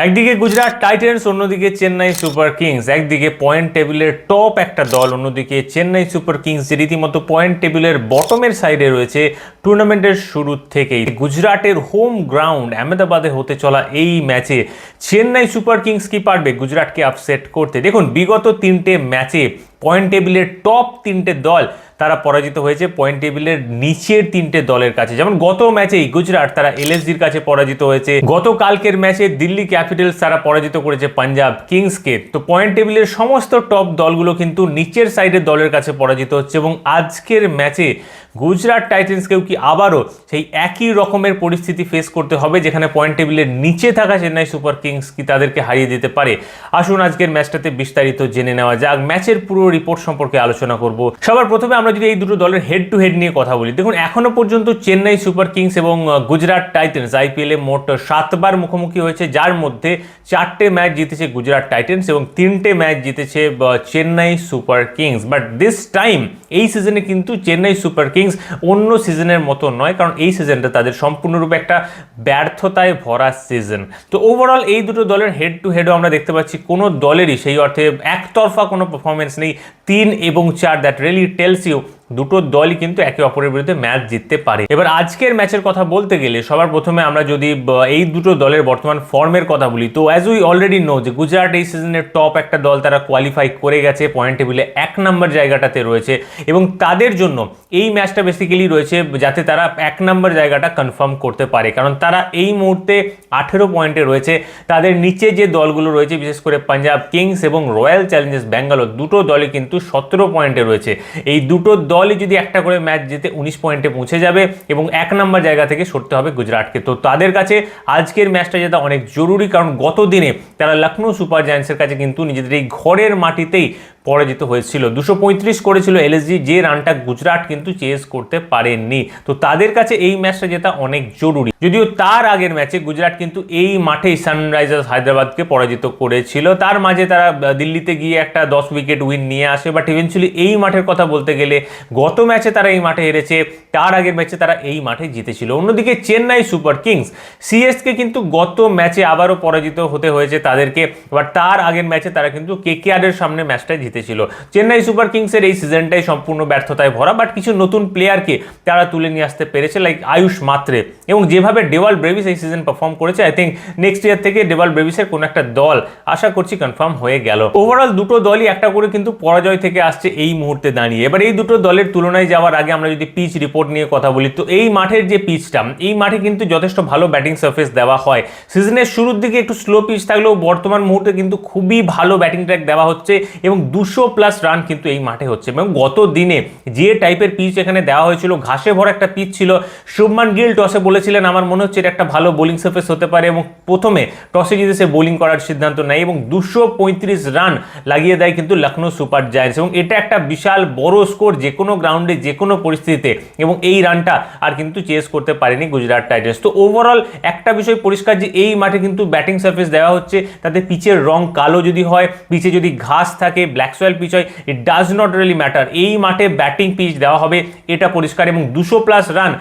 একদিকে গুজরাট টাইটান্স, অন্যদিকে Chennai super Kings. একদিকে পয়েন্ট টেবিলের টপ একটা দল, অন্যদিকে চেন্নাই সুপার কিংস যে রীতিমতো পয়েন্ট টেবিলের বটমের সাইডে রয়েছে টুর্নামেন্টের শুরু থেকেই। গুজরাটের হোম গ্রাউন্ড আহমেদাবাদে হতে চলা এই ম্যাচে চেন্নাই সুপার কিংস কি পারবে গুজরাটকে আপসেট করতে? দেখুন, বিগত 3টে ম্যাচে পয়েন্ট টেবিলের টপ 3টে দল তারা পরাজিত হয়েছে পয়েন্ট টেবিলের নিচের 3টে দলের কাছে। যেমন গত ম্যাচেই গুজরাট তারা এলএসজির কাছে পরাজিত হয়েছে, গতকালকের ম্যাচে দিল্লি ক্যাপিটালস তারা পরাজিত করেছে পাঞ্জাব কিংসকে। তো পয়েন্ট টেবিলের সমস্ত টপ দলগুলো কিন্তু নিচের সাইডের দলের কাছে পরাজিত হচ্ছে, এবং আজকের ম্যাচে গুজরাট টাইটান্সকেও কি আবারও সেই একই রকমের পরিস্থিতি ফেস করতে হবে, যেখানে পয়েন্ট টেবিলের নিচে থাকা চেন্নাই সুপার কিংস কি তাদেরকে হারিয়ে দিতে পারে? আসুন আজকের ম্যাচটাতে বিস্তারিত জেনে নেওয়া যাক, ম্যাচের পুরো রিপোর্ট সম্পর্কে আলোচনা করব। সবার প্রথমে আমরা যদি এই দুটো দলের হেড টু হেড নিয়ে কথা বলি, দেখুন এখনো পর্যন্ত চেন্নাই সুপার কিংস এবং গুজরাট টাইটান্স আইপিএলে মোট 7বার মুখোমুখি হয়েছে, যার মধ্যে 4টে ম্যাচ জিতেছে গুজরাট টাইটান্স এবং 3টে ম্যাচ জিতেছে Chennai super kings. But this time এই সিজনে কিন্তু চেন্নাই সুপার কিংস অন্য সিজনের মতো নয়, কারণ এই সিজনটা তাদের সম্পূর্ণরূপে একটা ব্যর্থতায় ভরা সিজন। তো ওভারঅল এই দুটো দলের হেড টু হেডও আমরা দেখতে পাচ্ছি কোনো দলেরই সেই অর্থে একতরফা কোনো পারফরমেন্স নেই। 3 এবং 4, দ্যাট রিয়েলি টেলস ইউ দুটো দলই কিন্তু একে অপরের বিরুদ্ধে ম্যাচ জিততে পারে। এবার আজকের ম্যাচের কথা বলতে গেলে সবার প্রথমে আমরা যদি এই দুটো দলের বর্তমান ফর্মের কথা বলি, তো অ্যাজ উই অলরেডি নো যে গুজরাট এই সিজনের টপ একটা দল, তারা কোয়ালিফাই করে গেছে, পয়েন্ট টেবিলে 1 নম্বর জায়গাটাতে রয়েছে, এবং তাদের জন্য এই ম্যাচটা বেসিক্যালি রয়েছে যাতে তারা 1 নম্বর জায়গাটা কনফার্ম করতে পারে, কারণ তারা এই মুহূর্তে 18 পয়েন্টে রয়েছে। তাদের নিচে যে দলগুলো রয়েছে, বিশেষ করে পাঞ্জাব কিংস এবং রয়্যাল চ্যালেঞ্জার্স ব্যাঙ্গালোর, দুটো দলই কিন্তু 17 পয়েন্টে রয়েছে। এই দুটো দলই যদি একটা করে ম্যাচ জিতে 19 পয়েন্টে পৌঁছে যাবে এবং 1 নম্বর জায়গা থেকে সরতে হবে গুজরাটকে। তো তাদের কাছে আজকের ম্যাচটা জেতা অনেক জরুরি, কারণ গত দিনে তারা লখনৌ সুপার জায়ান্টসের কাছে কিন্তু নিজেদের এই ঘরের মাটিতেই পরাজিত হয়েছিল। 235 করেছিল এলএসজি, যে রানটা গুজরাট কিন্তু চেস করতে পারেননি। তো তাদের কাছে এই ম্যাচটা জেতা অনেক জরুরি। যদিও তার আগের ম্যাচে গুজরাট কিন্তু এই মাঠেই সানরাইজার্স হায়দ্রাবাদকে পরাজিত করেছিল। তার মাঝে তারা দিল্লিতে গিয়ে একটা 10 উইকেট উইন নিয়ে আসে, বাট ইভেন্চুয়ালি এই মাঠের কথা বলতে গেলে গত ম্যাচে তারা এই মাঠে হেরেছে, তার আগের ম্যাচে তারা এই মাঠে জিতেছিল। অন্যদিকে চেন্নাই সুপার কিংস সিএসকে কিন্তু গত ম্যাচে আবারও পরাজিত হতে হয়েছে তাদেরকে, বাট তার আগের ম্যাচে তারা কিন্তু কেকেআরের সামনে ম্যাচটা জিতেছিল। চেন্নাই সুপার কিংসের এই সিজনটাই সম্পূর্ণ ব্যর্থতায় ভরা, বাট কিছু নতুন প্লেয়ারকে তারা তুলে নিয়ে আসতে পেরেছে, লাইক আয়ুষ মাত্রে, এবং যেভাবে ডেভাল ব্রেভিস এই সিজন পারফর্ম করেছে, আই থিঙ্ক নেক্সট ইয়ার থেকে ডেভাল ব্রেভিসের কোনো একটা দল আশা করছি কনফার্ম হয়ে গেল। ওভারঅল দুটো দলই একটা করে কিন্তু পরাজয় থেকে আসছে এই মুহূর্তে দাঁড়িয়ে। এবার এই দুটো দলের তুলনায় যাওয়ার আগে আমরা যদি পিচ রিপোর্ট নিয়ে কথা বলি, তো এই মাঠের যে পিচটা, এই মাঠে কিন্তু যথেষ্ট ভালো ব্যাটিং সার্ফেস দেওয়া হয়। সিজনের শুরুর দিকে একটু স্লো পিচ থাকলেও বর্তমান মুহূর্তে কিন্তু খুবই ভালো ব্যাটিং ট্র্যাক দেওয়া হচ্ছে, এবং 200+ রান কিন্তু এই মাঠে হচ্ছে। এবং গত দিনে যে টাইপের পিচ এখানে দেওয়া হয়েছিল, ঘাসে ভরা একটা পিচ ছিল। শুভমান গিল টসে বলেছিলেন আমার মনে হচ্ছে এটা একটা ভালো বোলিং সার্ফেস হতে পারে, এবং প্রথমে টসে জিতে সে বোলিং করার সিদ্ধান্ত নেয় এবং 235 রান লাগিয়ে দেয় কিন্তু লখনৌ সুপার জায়ান্টস, এবং এটা একটা বিশাল বড় স্কোর যে কোনো গ্রাউন্ডে যে কোনো পরিস্থিতিতে, এবং এই রানটা আর কিন্তু চেস করতে পারেনি গুজরাট টাইটান্স। তো ওভারঅল একটা বিষয় পরিষ্কার যে এই মাঠে কিন্তু ব্যাটিং সার্ফেস দেওয়া হচ্ছে, তাতে পিচের রং কালো যদি হয়, পিচে যদি ঘাস থাকে, ব্ল্যাক সয়েল পিচ হয়, it does not really matter, এই মাঠে ব্যাটিং পিচ দেওয়া হবে, এটা পরিষ্কার, এবং 200+ রান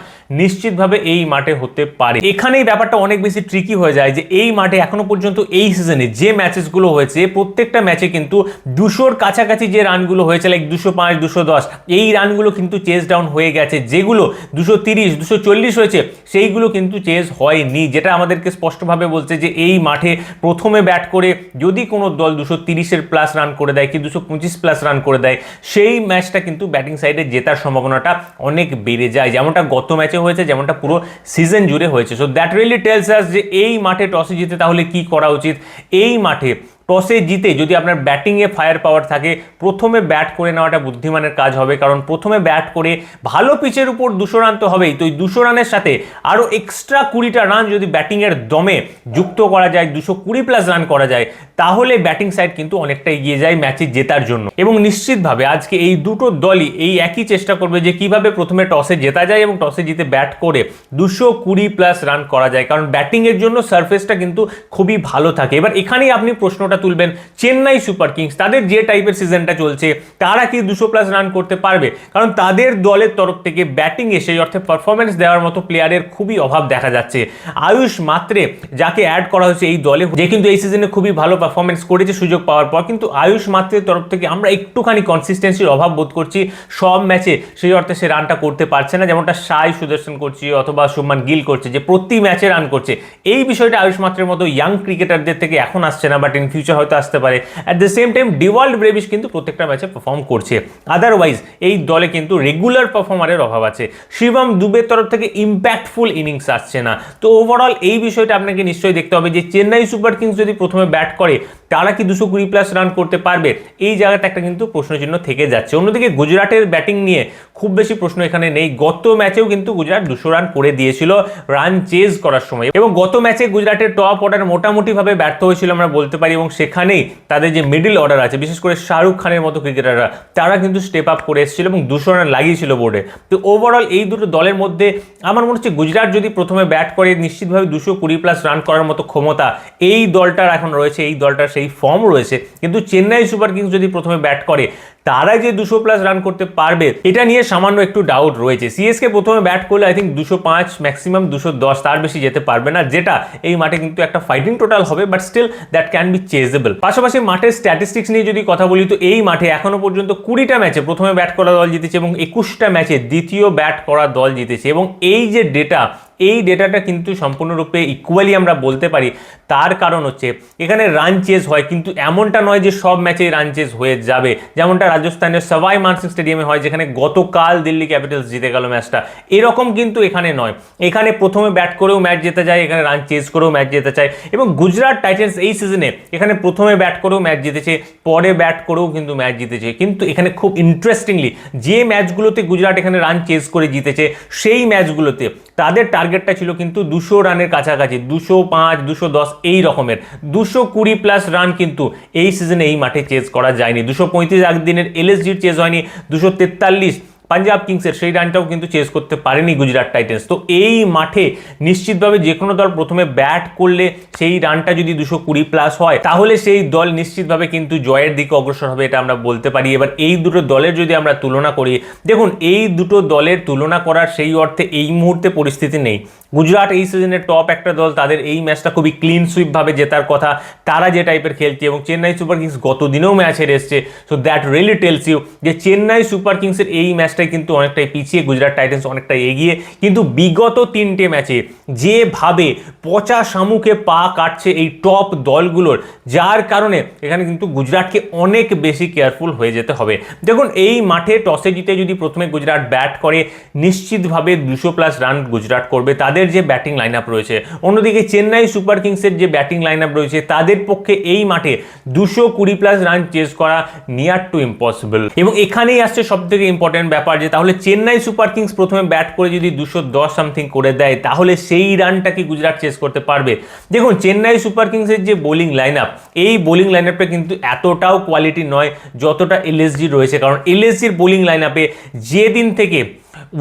নিশ্চিতভাবে এই মাঠে হতে পারে। এখানেই ব্যাপারটা অনেক বেশি ট্রিকি হয়ে যায় যে এই মাঠে এখনো পর্যন্ত এই সিজনে যে ম্যাচেসগুলো হয়েছে, প্রত্যেকটা ম্যাচে কিন্তু 200-র কাছাকাছি যে রানগুলো হয়েছে, লাইক 205, 210, এই রানগুলো কিন্তু চেস ডাউন হয়ে গেছে। যেগুলো 230, 240 হয়েছে, সেইগুলো কিন্তু চেস হয়নি, যেটা আমাদেরকে স্পষ্টভাবে বলছে যে এই মাঠে প্রথমে ব্যাট করে যদি কোনো দল 230+ রান করে দেয় কি 225+ রান করে দেয়, সেই ম্যাচটা কিন্তু ব্যাটিং সাইডে জেতার সম্ভাবনাটা অনেক বেড়ে যায়, যেমনটা গত ম্যাচে হয়েছে, যেমনটা পুরো সিজন জুড়ে হয়েছে। So that really tells us যে এই মাঠে টসে জিতে তাহলে কি করা উচিত। এই মাঠে টসে জিতে যদি আপনার ব্যাটিংয়ে ফায়ার পাওয়ার থাকে, প্রথমে ব্যাট করে নেওয়াটা বুদ্ধিমানের কাজ হবে, কারণ প্রথমে ব্যাট করে ভালো পিচের উপর 200 রান তো হবেই, তো এই 200 রানের সাথে আরও এক্সট্রা 20টা রান যদি ব্যাটিংয়ের দমে যুক্ত করা যায়, 220+ রান করা যায়, তাহলে ব্যাটিং সাইড কিন্তু অনেকটা এগিয়ে যায় ম্যাচে জেতার জন্য। এবং নিশ্চিতভাবে আজকে এই দুটো দলই এই একই চেষ্টা করবে যে কিভাবে প্রথমে টসে জেতা যায় এবং টসে জিতে ব্যাট করে 220+ রান করা যায়, কারণ ব্যাটিংয়ের জন্য সারফেসটা কিন্তু খুবই ভালো থাকে। এবার এখানেই আপনি প্রশ্নটা প্রশ্নটা তুলবেন চেন্নাই সুপার কিংস তাদের যে টাইপের সিজনটা চলছে তারা কি 200+ রান করতে পারবে, কারণ তাদের দলের তরফ থেকে ব্যাটিং এ সেই অর্থে পারফরমেন্স দেওয়ার মতো প্লেয়ারের খুবই অভাব দেখা যাচ্ছে। আয়ুষ মাত্রে যাকে অ্যাড করা হয়েছে এই দলে, যে কিন্তু এই সিজনে খুবই ভালো পারফরমেন্স করেছে সুযোগ পাওয়ার পর, কিন্তু আয়ুষ মাত্রের তরফ থেকে আমরা একটুখানি কনসিস্টেন্সির অভাব বোধ করছি। সব ম্যাচে সেই অর্থে সে রানটা করতে পারছে না, যেমনটা সাই সুদর্শন করছে অথবা শুভমান গিল করছে, যে প্রতি ম্যাচে রান করছে। এই বিষয়টা আয়ুষ মাত্রের মতো ইয়াং ক্রিকেটারদের থেকে এখন আসছে না, বাট ইন ফিউচার হয়তো আসতে পারে। At the same time Dewald Brevis কিন্তু প্রত্যেকটা ম্যাচে পারফর্ম করছে। আদারওয়াইজ এই দলে কিন্তু রেগুলার পারফর্মারের অভাব আছে। শিবম দুবের তরফ থেকে ইম্প্যাক্টফুল ইনিংস আসছে না। তো ওভারঅল এই বিষয়টা আপনাকে নিশ্চয়ই দেখতে হবে যে চেন্নাই সুপার কিংস যদি প্রথমে ব্যাট করে তারা কি 220+ রান করতে পারবে, এই জায়গাটা একটা কিন্তু প্রশ্নচিহ্ন থেকে যাচ্ছে। অন্যদিকে গুজরাটের ব্যাটিং নিয়ে খুব বেশি প্রশ্ন এখানে নেই। গত ম্যাচেও কিন্তু গুজরাট 200 রান করে দিয়েছিল রান চেজ করার সময়, এবং গত ম্যাচে গুজরাটের টপ অর্ডার মোটামুটিভাবে ব্যর্থ হয়েছিল আমরা বলতে পারি, এবং সেখানেই তাদের যে মিডল অর্ডার আছে বিশেষ করে শাহরুখ খানের মতো ক্রিকেটাররা তারা কিন্তু স্টেপ আপ করে এসেছিল এবং 200 রান লাগিয়েছিল বোর্ডে। তো ওভারঅল এই দুটো দলের মধ্যে আমার মনে হচ্ছে গুজরাট যদি প্রথমে ব্যাট করে নিশ্চিতভাবে 220+ রান করার মতো ক্ষমতা এই দলটার এখন রয়েছে, এই দলটার সেই ফর্ম রয়েছে। কিন্তু চেন্নাই সুপার কিংস যদি প্রথমে ব্যাট করে তারা যে 200+ রান করতে পারবে এটা নিয়ে সামান্য একটু ডাউট রয়েছে। সিএসকে প্রথমে ব্যাট করলে আই থিঙ্ক 205 ম্যাক্সিমাম 210, তার বেশি যেতে পারবে না, যেটা এই মাঠে কিন্তু একটা ফাইটিং টোটাল হবে, but still that can be chasable. পাশাপাশি মাঠের স্ট্যাটিস্টিক্স নিয়ে যদি কথা বলি তো এই মাঠে এখনো পর্যন্ত 20টা ম্যাচে প্রথমে ব্যাট করা দল জিতেছে এবং 21টা ম্যাচে দ্বিতীয় ব্যাট করা দল জিতেছে, এবং এই যে ডেটা এই ডেটাটা কিন্তু সম্পূর্ণরূপে ইকুয়ালি আমরা বলতে পারি। তার কারণ হচ্ছে এখানে রান চেজ হয়, কিন্তু এমনটা নয় যে সব ম্যাচেই রান চেজ হয়ে যাবে, যেমনটা রাজস্থানের সবাই মানসিং স্টেডিয়ামে হয়, যেখানে গতকাল দিল্লি ক্যাপিটালস জিতে গেল ম্যাচটা। এরকম কিন্তু এখানে নয়, এখানে প্রথমে ব্যাট করেও ম্যাচ জেতা যায়, এখানে রান চেজ করেও ম্যাচ জেতা যায়। এবং গুজরাট টাইটান্স এই সিজনে এখানে প্রথমে ব্যাট করেও ম্যাচ জিতেছে, পরে ব্যাট করেও কিন্তু ম্যাচ জিতেছে। কিন্তু এখানে খুব ইন্টারেস্টিংলি যে ম্যাচগুলোতে গুজরাট এখানে রান চেজ করে জিতেছে সেই ম্যাচগুলোতে তাদের টার্গেটটা ছিল কিন্তু 200 রানের কাছাকাছি, 205 210 এই রকমের। 220+ রান কিন্তু এই সিজনে এই মাঠে চেজ করা যায়নি। 235 একদিনের এলএসজির চেজ হয়নি, 243 পাঞ্জাব কিংসের সেই রানটাও কিন্তু চেস করতে পারেনি গুজরাট টাইটান্স। তো এই মাঠে নিশ্চিতভাবে যে কোনো দল প্রথমে ব্যাট করলে সেই রানটা যদি 220+ হয় তাহলে সেই দল নিশ্চিতভাবে কিন্তু জয়ের দিকে অগ্রসর হবে, এটা আমরা বলতে পারি। এবার এই দুটো দলের যদি আমরা তুলনা করি, দেখুন এই দুটো দলের তুলনা করার সেই অর্থে এই মুহূর্তে পরিস্থিতি নেই। গুজরাট এই সিজনের টপ একটা দল, তাদের এই ম্যাচটা খুবই ক্লিন সুইপ ভাবে জেতার কথা, তারা যে টাইপের খেলছে, এবং চেন্নাই সুপার কিংস গত দিনেও ম্যাচ হেরে এসছে। So that really tells you যে চেন্নাই সুপার কিংসের এই ম্যাচটাই কিন্তু অনেকটাই পিছিয়ে, গুজরাট টাইটান্স অনেকটাই এগিয়ে। কিন্তু বিগত 3টে ম্যাচে যেভাবে পচা শামুকে পা কাটছে এই টপ দলগুলোর, যার কারণে এখানে কিন্তু গুজরাটকে অনেক বেশি কেয়ারফুল হয়ে যেতে হবে। দেখুন এই মাঠে টসে জিতে যদি প্রথমে গুজরাট ব্যাট করে নিশ্চিতভাবে 200+ রান গুজরাট করবে, তাদের যে ব্যাটিং লাইন আপ রয়েছে। অন্যদিকে চেন্নাই সুপার কিংসের যে ব্যাটিং লাইন আপ রয়েছে তাদের পক্ষে এই মাঠে 220+ রান চেজ করা নিয়ার টু ইম্পসিবল। এবং এখানেই আসছে সব থেকে ইম্পর্টেন্ট ব্যাপার, যে তাহলে চেন্নাই সুপার কিংস প্রথমে ব্যাট করে যদি 210 সামথিং করে দেয় তাহলে সেই রানটা কি গুজরাট চেজ করতে পারবে? দেখুন চেন্নাই সুপার কিংসের যে বোলিং লাইন আপ, এই বোলিং লাইন আপটা কিন্তু এতটাও কোয়ালিটি নয় যতটা এলএসজি রয়েছে। কারণ এলএসজির বোলিং লাইন আপে যেদিন থেকে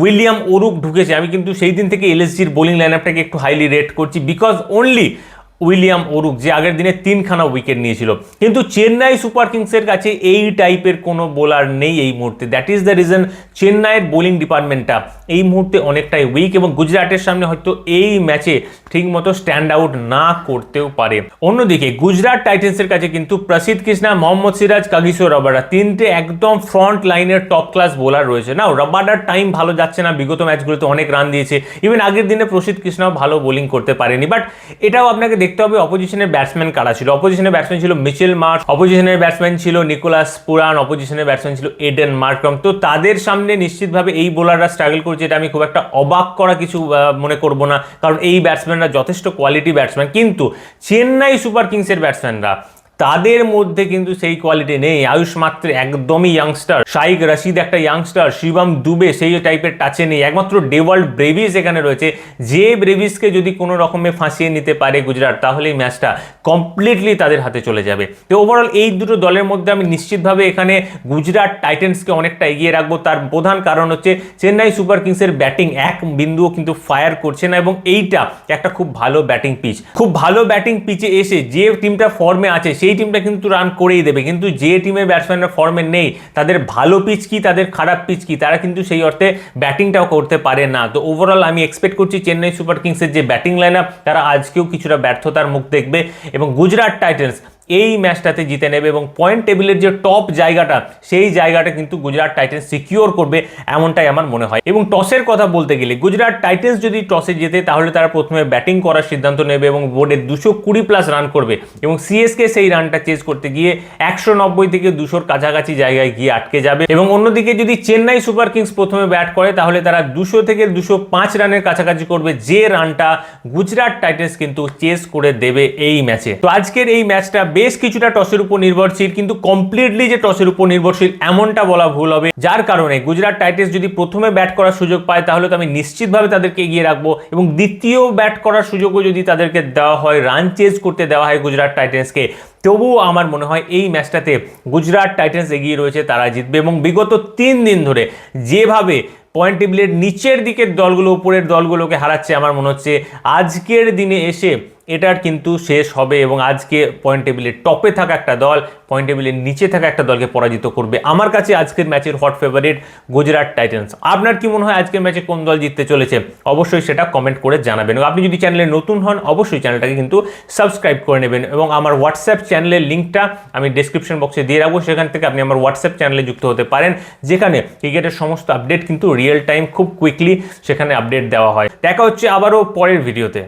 উইলিয়াম ওরুক ঢুকেছে, আমি কিন্তু সেই দিন থেকে এলএসজির বোলিং লাইন আপটাকে একটু হাইলি রেট করছি, বিকজ অনলি উইলিয়াম ওরুক যে আগের দিনে 3খানা উইকেট নিয়েছিল। কিন্তু চেন্নাই সুপার কিংসের কাছে এই টাইপের কোনো বোলার নেই এই মুহূর্তে। দ্যাট ইজ দ্য রিজন চেন্নাইয়ের বোলিং ডিপার্টমেন্টটা এই মুহূর্তে অনেকটাই উইক, এবং গুজরাটের সামনে হয়তো এই ম্যাচে ঠিকমতো স্ট্যান্ড আউট না করতেও পারে। অন্যদিকে গুজরাট টাইটান্সের কাছে কিন্তু প্রসিদ্ধ কৃষ্ণা, মোহাম্মদ সিরাজ, কাগিসো রাবাডা 3টে একদম ফ্রন্ট লাইনের টপ ক্লাস বোলার রয়েছে। না রাবাডার টাইম ভালো যাচ্ছে না, বিগত ম্যাচগুলোতে অনেক রান দিয়েছে, ইভেন আগের দিনে প্রসিদ্ধ কৃষ্ণাও ভালো বোলিং করতে পারেনি। বাট এটাও আপনাকে দেখতে হবে অপোজিশনের ব্যাটসম্যান কারা ছিল। অপোজিশনের ব্যাটসম্যান ছিল মিচেল মার্শ, অপোজিশনের ব্যাটসম্যান ছিল নিকোলাস পুরান, অপোজিশনের ব্যাটসম্যান ছিল এডেন মার্ক্রাম। তো তাদের সামনে নিশ্চিতভাবে এই বোলাররা স্ট্রাগল করছে, এটা আমি খুব একটা অবাক করা কিছু মনে করব না, কারণ এই ব্যাটসম্যানরা যথেষ্ট কোয়ালিটি ব্যাটসম্যান। কিন্তু চেন্নাই সুপার কিংসের ব্যাটসম্যানরা তাদের মধ্যে কিন্তু সেই কোয়ালিটি নেই। আয়ুষ মাত্র একদমই ইয়াংস্টার, শাইক রশিদ একটা ইয়াংস্টার, শিবম দুবে সেই টাইপের টাচে নেই। একমাত্র ডেওয়াল্ড ব্রেভিস এখানে রয়েছে, যে ব্রেভিসকে যদি কোনো রকমে ফাঁসিয়ে নিতে পারে গুজরাট তাহলে এই ম্যাচটা কমপ্লিটলি তাদের হাতে চলে যাবে। তো ওভারঅল এই দুটো দলের মধ্যে আমি নিশ্চিতভাবে এখানে গুজরাট টাইটান্সকে অনেকটা এগিয়ে রাখবো। তার প্রধান কারণ হচ্ছে চেন্নাই সুপার কিংসের ব্যাটিং এক বিন্দুও কিন্তু ফায়ার করছে না, এবং এইটা একটা খুব ভালো ব্যাটিং পিচ। খুব ভালো ব্যাটিং পিচে এসে যে টিমটা ফর্মে আছে সেই টিমটা কিন্তু রান করেই দেবে, কিন্তু যে টিমের ব্যাটসম্যানরা ফর্মে নেই, তাদের ভালো পিচ কি তাদের খারাপ পিচ কি, তারা কিন্তু সেই অর্থে ব্যাটিংটাও করতে পারে না। তো ওভারঅল আমি এক্সপেক্ট করছি চেন্নাই সুপার কিংসের যে ব্যাটিং লাইন আপ তারা আজকেও কিছুটা ব্যর্থতার মুখ দেখবে এবং গুজরাট টাইটান্স এই ম্যাচটাতে জিতে নেবে এবং পয়েন্ট টেবিলের যে টপ জায়গাটা সেই জায়গাটা কিন্তু গুজরাট টাইটান্স সিকিউর করবে, এমনটাই আমার মনে হয়। এবং টসের কথা বলতে গেলে গুজরাট টাইটান্স যদি টসে জেতে তাহলে তারা প্রথমে ব্যাটিং করার সিদ্ধান্ত নেবে এবং বোর্ডে 220+ রান করবে এবং সিএসকে সেই রানটা চেজ করতে গিয়ে 190 থেকে 200-র কাছাকাছি জায়গায় গিয়ে আটকে যাবে। এবং অন্যদিকে যদি চেন্নাই সুপার কিংস প্রথমে ব্যাট করে তাহলে তারা 200 থেকে 205 রানের কাছাকাছি করবে, যে রানটা গুজরাট টাইটান্স কিন্তু চেজ করে দেবে এই ম্যাচে। তো আজকের এই ম্যাচটা বেশ কিছুটা টসের উপর নির্ভরশীল, কিন্তু কমপ্লিটলি যে টসের উপর নির্ভরশীল এমনটা বলা ভুল হবে, যার কারণে গুজরাট টাইটান্স যদি প্রথমে ব্যাট করার সুযোগ পায় তাহলে তো আমি নিশ্চিতভাবে তাদেরকে এগিয়ে রাখবো এবং দ্বিতীয় ব্যাট করার সুযোগও যদি তাদেরকে দেওয়া হয়, রান চেজ করতে দেওয়া হয় গুজরাট টাইটান্সকে, তবুও আমার মনে হয় এই ম্যাচটাতে গুজরাট টাইটান্স এগিয়ে রয়েছে, তারা জিতবে। এবং বিগত 3 দিন ধরে যেভাবে পয়েন্ট টেবিলের নিচের দিকের দলগুলো উপরের দলগুলোকে হারাচ্ছে, আমার মনে হচ্ছে আজকের দিনে এসে এটার কিন্তু শেষ হবে এবং আজকে পয়েন্ট টেবিলের টপে থাকা একটা দল পয়েন্ট টেবিলের নিচে থাকা একটা দলকে পরাজিত করবে। আমার কাছে আজকের ম্যাচের হট ফেভারিট গুজরাট টাইটান্স। আপনার কি মনে হয় আজকের ম্যাচে কোন দল জিততে চলেছে? অবশ্যই সেটা কমেন্ট করে জানাবেন। এবং আপনি যদি চ্যানেলে নতুন হন অবশ্যই চ্যানেলটাকে কিন্তু সাবস্ক্রাইব করে নেবেন এবং আমার হোয়াটসঅ্যাপ চ্যানেলের লিঙ্কটা আমি ডেসক্রিপশন বক্সে দিয়ে রাখবো, সেখান থেকে আপনি আমার হোয়াটসঅ্যাপ চ্যানেলে যুক্ত হতে পারেন, যেখানে ক্রিকেটের সমস্ত আপডেট কিন্তু রিয়েল টাইম খুব কুইকলি সেখানে আপডেট দেওয়া হয়। দেখা হচ্ছে আবারও পরের ভিডিওতে।